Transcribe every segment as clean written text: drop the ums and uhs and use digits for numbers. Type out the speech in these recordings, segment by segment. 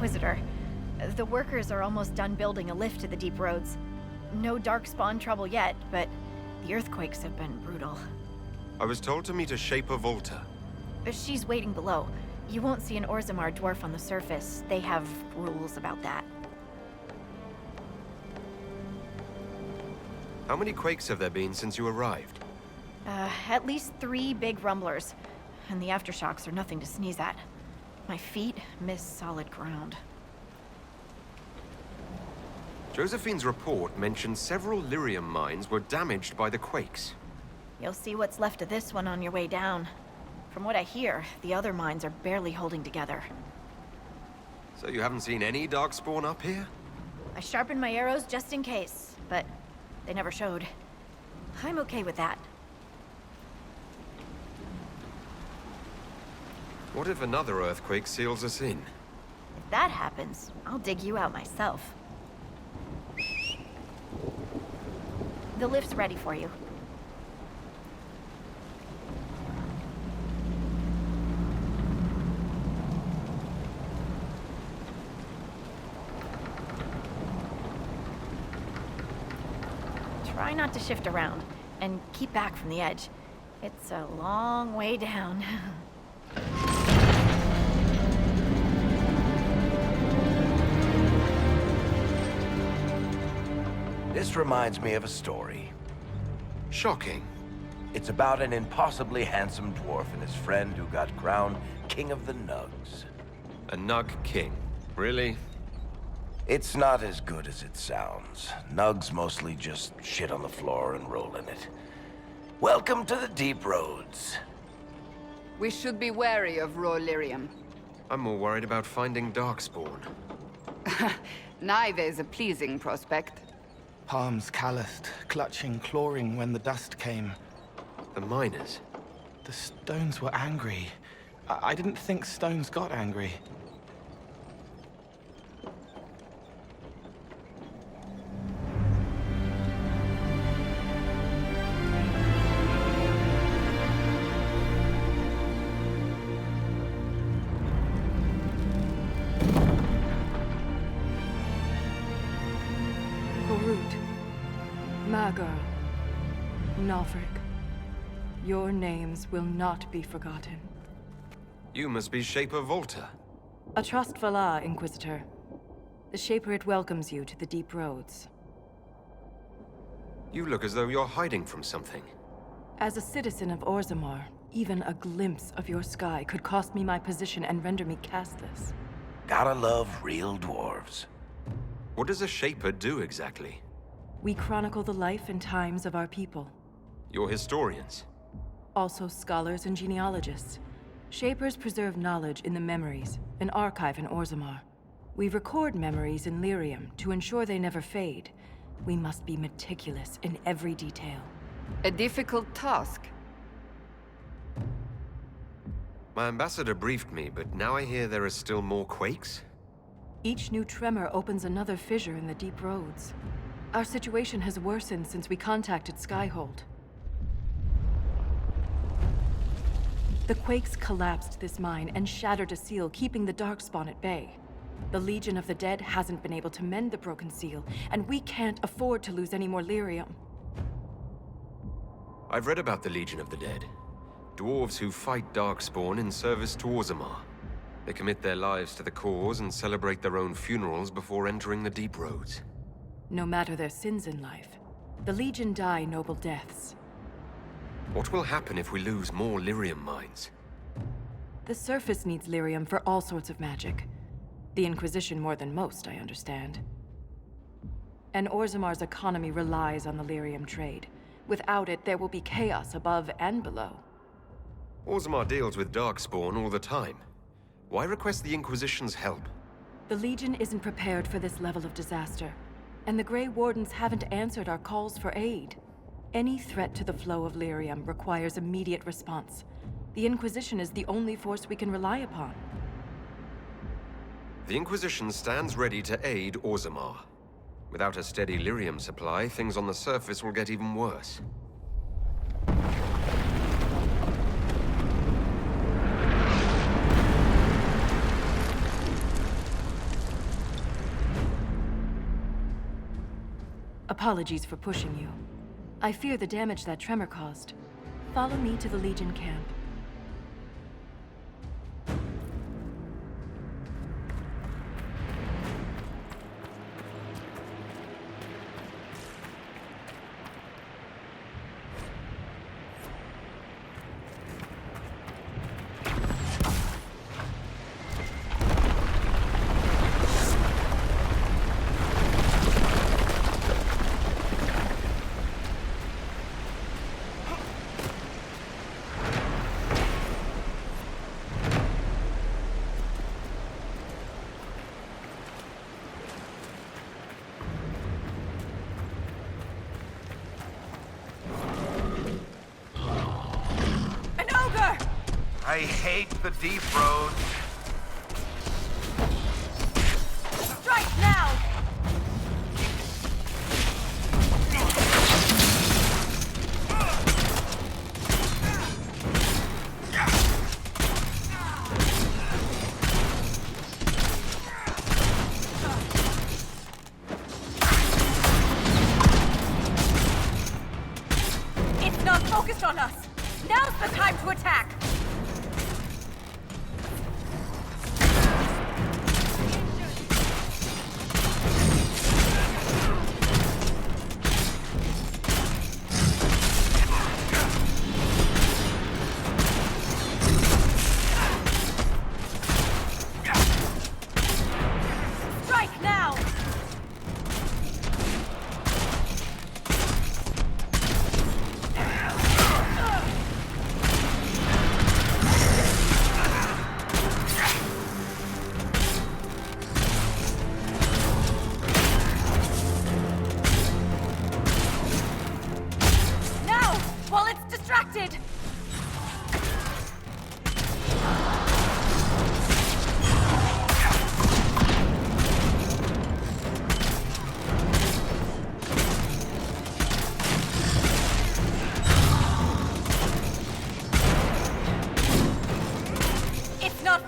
Inquisitor. The workers are almost done building a lift to the deep roads. No darkspawn trouble yet, but the earthquakes have been brutal. I was told to meet a Shaper Valta. She's waiting below. You won't see an Orzammar dwarf on the surface. They have rules about that. How many quakes have there been since you arrived? At least 3 big rumblers. And the aftershocks are nothing to sneeze at. My feet miss solid ground. Josephine's report mentioned several lyrium mines were damaged by the quakes. You'll see what's left of this one on your way down. From what I hear, the other mines are barely holding together. So you haven't seen any darkspawn up here? I sharpened my arrows just in case, but they never showed. I'm okay with that. What if another earthquake seals us in? If that happens, I'll dig you out myself. The lift's ready for you. Try not to shift around, and keep back from the edge. It's a long way down. This reminds me of a story. Shocking. It's about an impossibly handsome dwarf and his friend who got crowned King of the Nugs. A Nug King. Really? It's not as good as it sounds. Nugs mostly just shit on the floor and roll in it. Welcome to the deep roads. We should be wary of raw lyrium. I'm more worried about finding darkspawn. Neither is a pleasing prospect. Palms calloused, clutching, clawing when the dust came. The miners. The stones were angry. I didn't think stones got angry. Your names will not be forgotten. You must be Shaper Valta. A trust Vala, Inquisitor. The Shaper it welcomes you to the deep roads. You look as though you're hiding from something. As a citizen of Orzammar, even a glimpse of your sky could cost me my position and render me castless. Gotta love real dwarves. What does a Shaper do exactly? We chronicle the life and times of our people. You're historians. Also scholars and genealogists. Shapers preserve knowledge in the memories, an archive in Orzammar. We record memories in lyrium to ensure they never fade. We must be meticulous in every detail. A difficult task. My ambassador briefed me, but now I hear there are still more quakes? Each new tremor opens another fissure in the deep roads. Our situation has worsened since we contacted Skyhold. The quakes collapsed this mine and shattered a seal, keeping the darkspawn at bay. The Legion of the Dead hasn't been able to mend the broken seal, and we can't afford to lose any more lyrium. I've read about the Legion of the Dead. Dwarves who fight darkspawn in service to Orzammar. They commit their lives to the cause and celebrate their own funerals before entering the deep roads. No matter their sins in life, the Legion die noble deaths. What will happen if we lose more lyrium mines? The surface needs lyrium for all sorts of magic. The Inquisition more than most, I understand. And Orzammar's economy relies on the lyrium trade. Without it, there will be chaos above and below. Orzammar deals with darkspawn all the time. Why request the Inquisition's help? The Legion isn't prepared for this level of disaster, and the Grey Wardens haven't answered our calls for aid. Any threat to the flow of lyrium requires immediate response. The Inquisition is the only force we can rely upon. The Inquisition stands ready to aid Orzammar. Without a steady lyrium supply, things on the surface will get even worse. Apologies for pushing you. I fear the damage that tremor caused. Follow me to the Legion camp. I hate the deep road. Strike now! It's not focused on us! Now's the time to attack!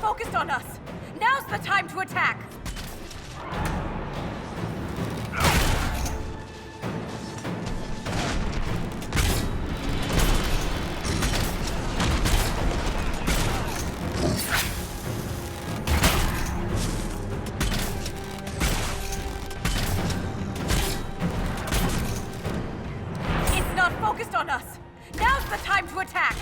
Focused on us! Now's the time to attack! It's not focused on us! Now's the time to attack!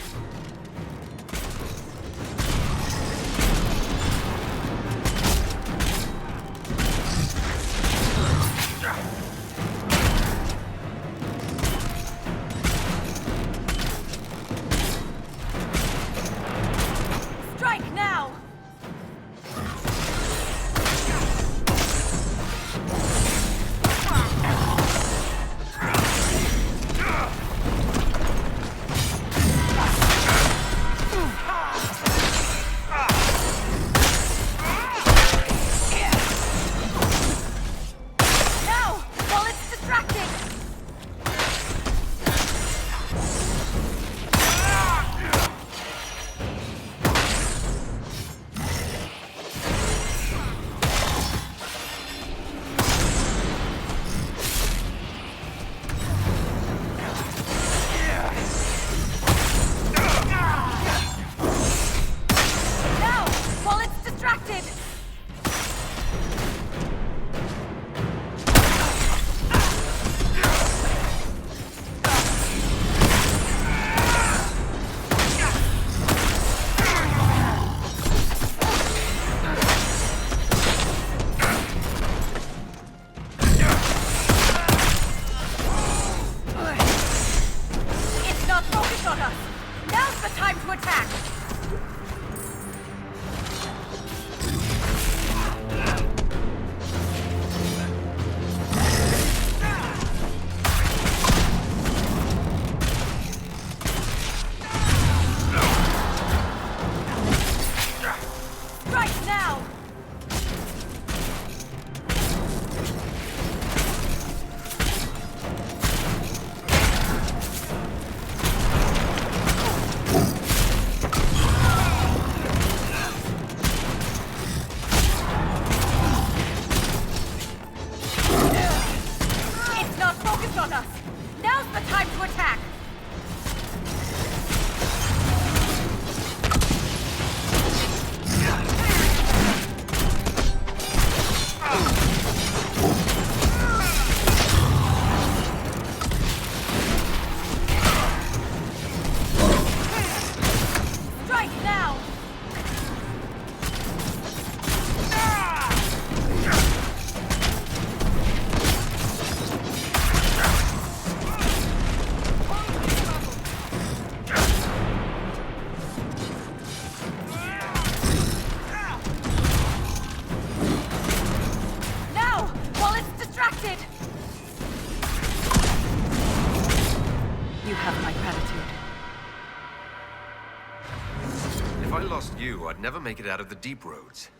I'd never make it out of the deep roads.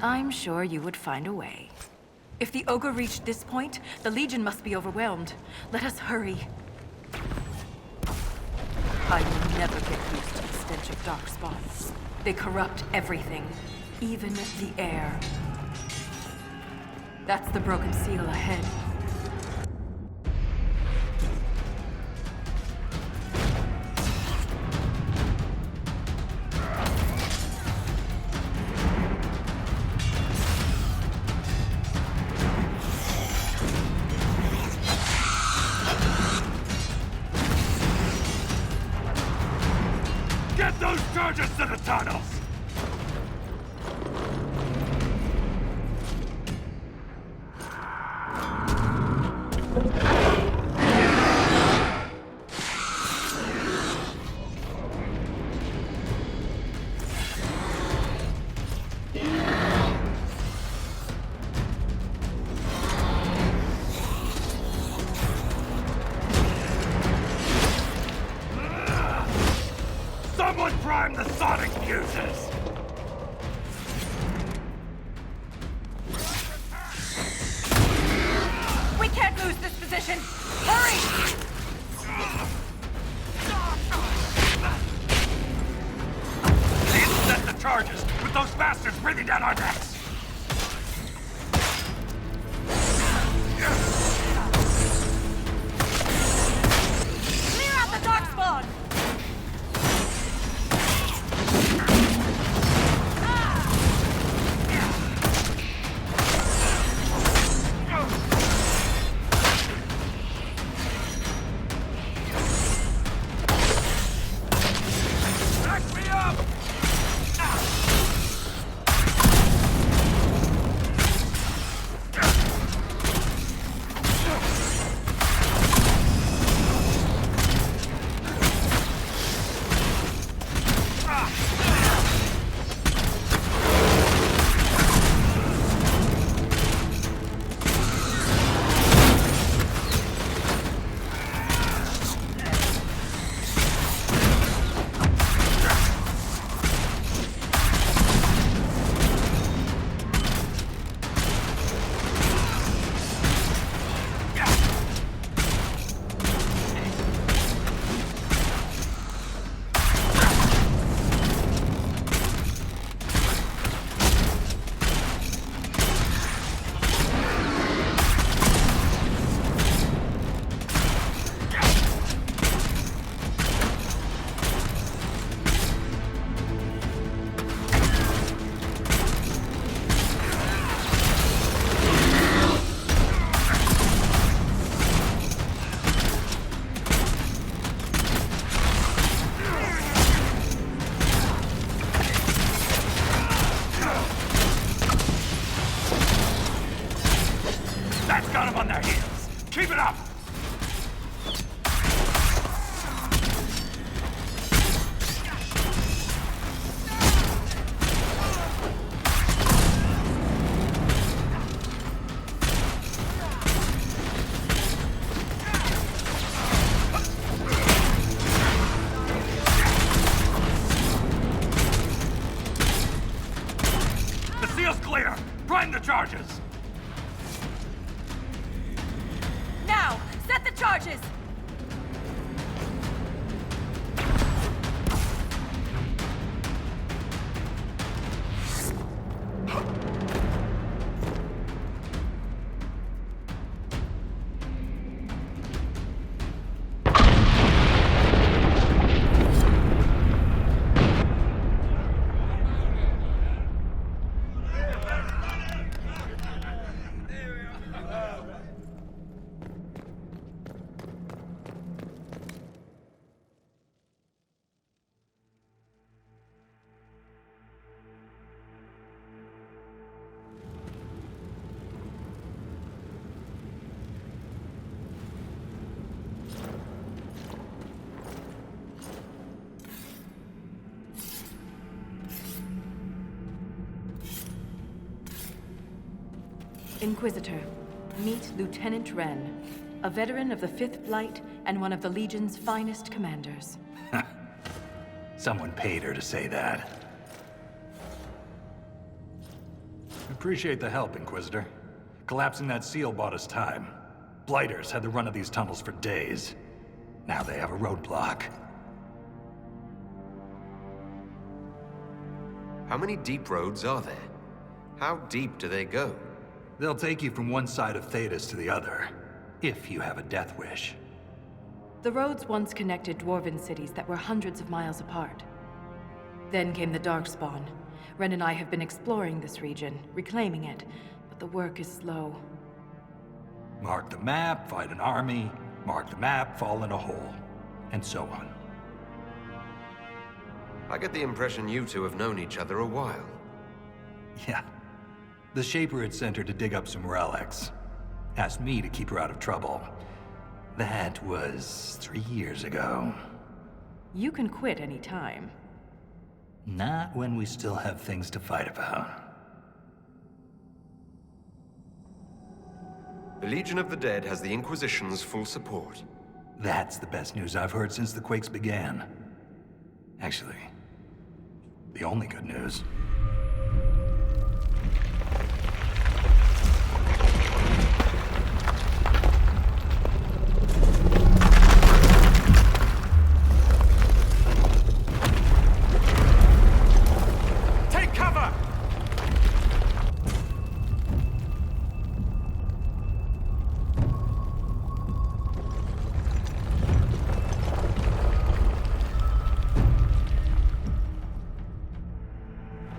I'm sure you would find a way. If the ogre reached this point, the Legion must be overwhelmed. Let us hurry. I will never get used to the stench of darkspawn. They corrupt everything, even the air. That's the broken seal ahead. Get those charges to the tunnels! Someone prime the sonic fuses! We can't lose this position! Hurry! They intercept the charges, with those bastards breathing down our necks! Clear out the darkspawn! Back me up! That's got them on their heels! Keep it up! The seal's clear! Prime the charges! Now, set the charges! Inquisitor, meet Lieutenant Renn, a veteran of the 5th Flight and one of the Legion's finest commanders. Someone paid her to say that. Appreciate the help, Inquisitor. Collapsing that seal bought us time. Blighters had the run of these tunnels for days. Now they have a roadblock. How many deep roads are there? How deep do they go? They'll take you from one side of Thedas to the other, if you have a death wish. The roads once connected dwarven cities that were hundreds of miles apart. Then came the Darkspawn. Renn and I have been exploring this region, reclaiming it, but the work is slow. Mark the map, fight an army. Mark the map, fall in a hole. And so on. I get the impression you two have known each other a while. Yeah. The Shaper had sent her to dig up some relics. Asked me to keep her out of trouble. That was 3 years ago. You can quit any time. Not when we still have things to fight about. The Legion of the Dead has the Inquisition's full support. That's the best news I've heard since the Quakes began. Actually, the only good news. Take cover!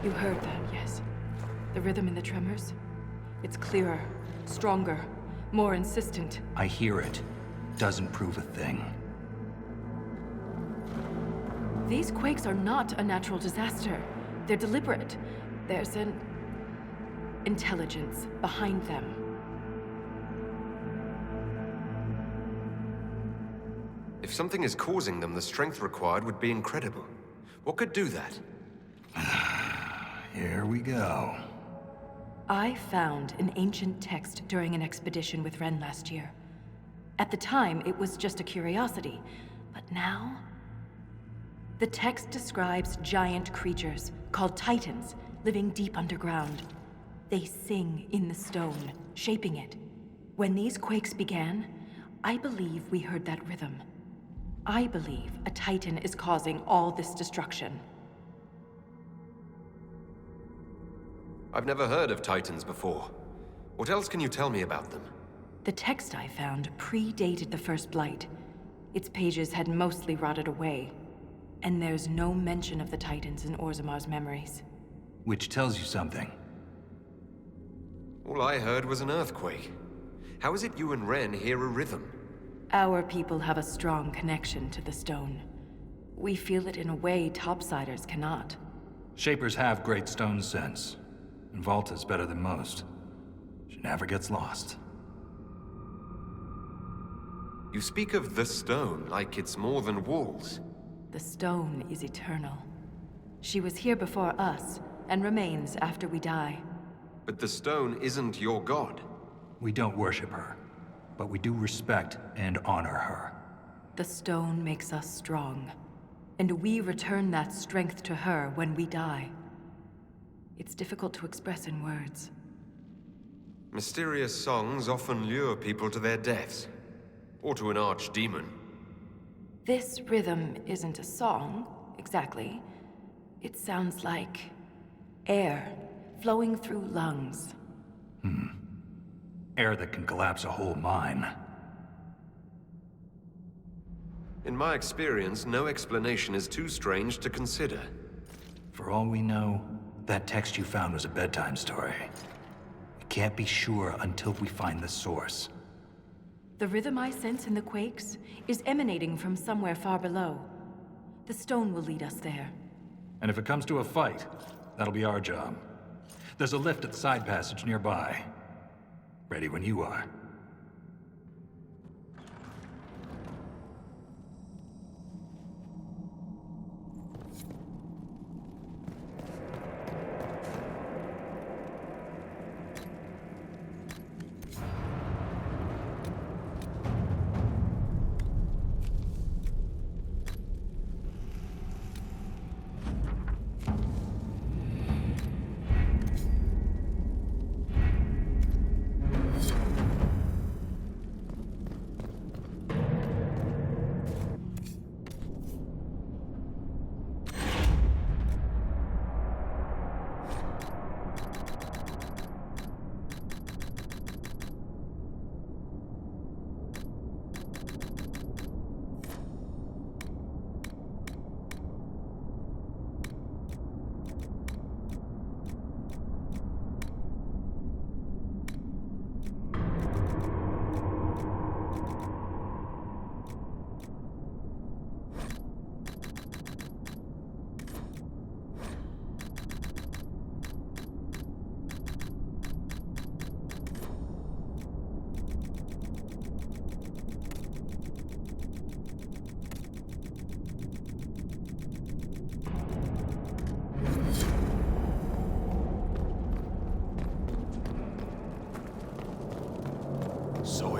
You heard that, yes. The rhythm in the tremors? It's clearer, stronger, more insistent. I hear it. Doesn't prove a thing. These quakes are not a natural disaster. They're deliberate. There's an intelligence behind them. If something is causing them, the strength required would be incredible. What could do that? Here we go. I found an ancient text during an expedition with Renn last year. At the time, it was just a curiosity, but now... The text describes giant creatures, called Titans, living deep underground. They sing in the stone, shaping it. When these quakes began, I believe we heard that rhythm. I believe a Titan is causing all this destruction. I've never heard of Titans before. What else can you tell me about them? The text I found predated the First Blight. Its pages had mostly rotted away. And there's no mention of the Titans in Orzamar's memories. Which tells you something. All I heard was an earthquake. How is it you and Renn hear a rhythm? Our people have a strong connection to the stone. We feel it in a way topsiders cannot. Shapers have great stone sense. And Valta's better than most. She never gets lost. You speak of the stone like it's more than walls. The stone is eternal. She was here before us, and remains after we die. But the stone isn't your god. We don't worship her, but we do respect and honor her. The stone makes us strong, and we return that strength to her when we die. It's difficult to express in words. Mysterious songs often lure people to their deaths. Or to an archdemon. This rhythm isn't a song, exactly. It sounds like air flowing through lungs. Air that can collapse a whole mine. In my experience, no explanation is too strange to consider. For all we know, that text you found was a bedtime story. We can't be sure until we find the source. The rhythm I sense in the quakes is emanating from somewhere far below. The stone will lead us there. And if it comes to a fight, that'll be our job. There's a lift at the side passage nearby. Ready when you are.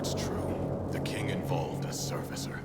it's true. The king involved a servicer.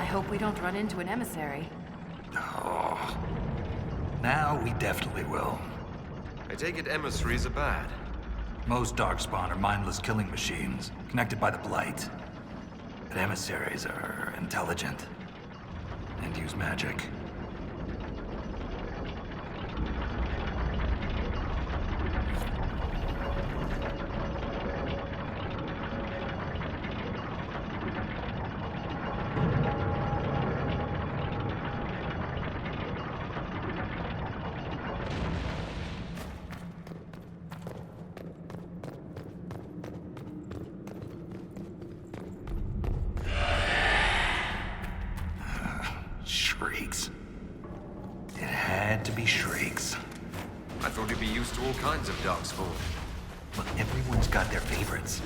I hope we don't run into an emissary. Oh. Now we definitely will. I take it emissaries are bad. Most Darkspawn are mindless killing machines, connected by the Blight. But emissaries are intelligent and use magic. Shrieks. It had to be shrieks. I thought you'd be used to all kinds of darkspawn. But everyone's got their favorites.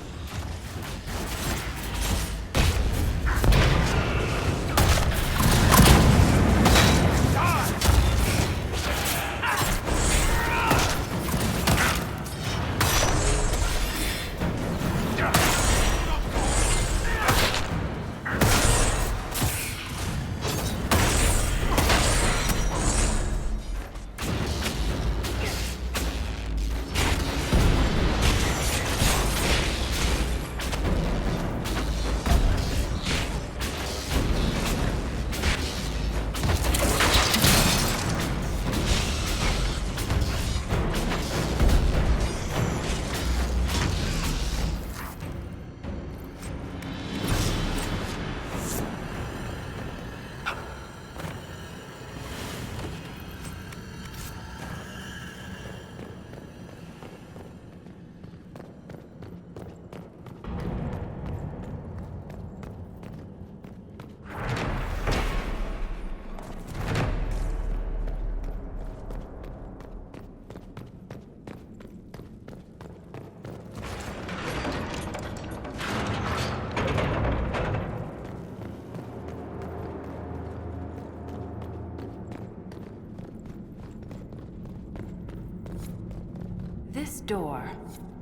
This door,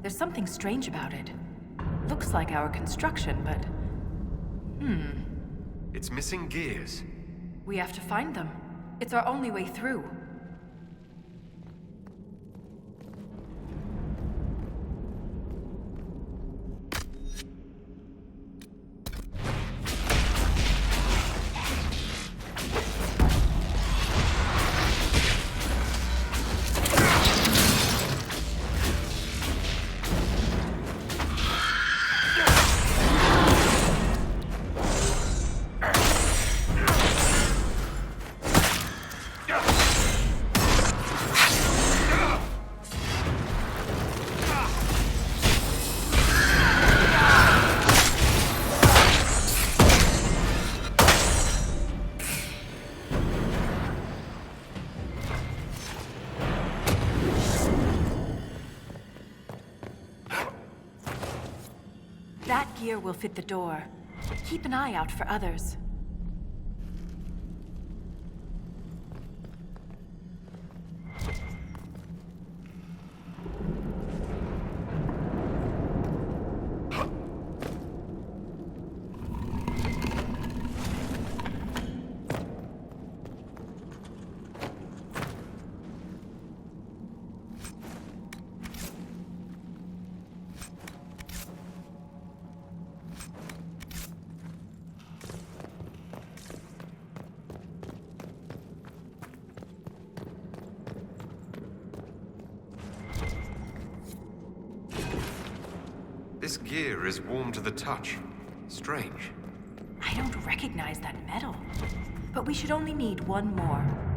there's something strange about it. Looks like our construction, but... It's missing gears. We have to find them. It's our only way through. That gear will fit the door. Keep an eye out for others. This gear is warm to the touch. Strange. I don't recognize that metal. But we should only need one more.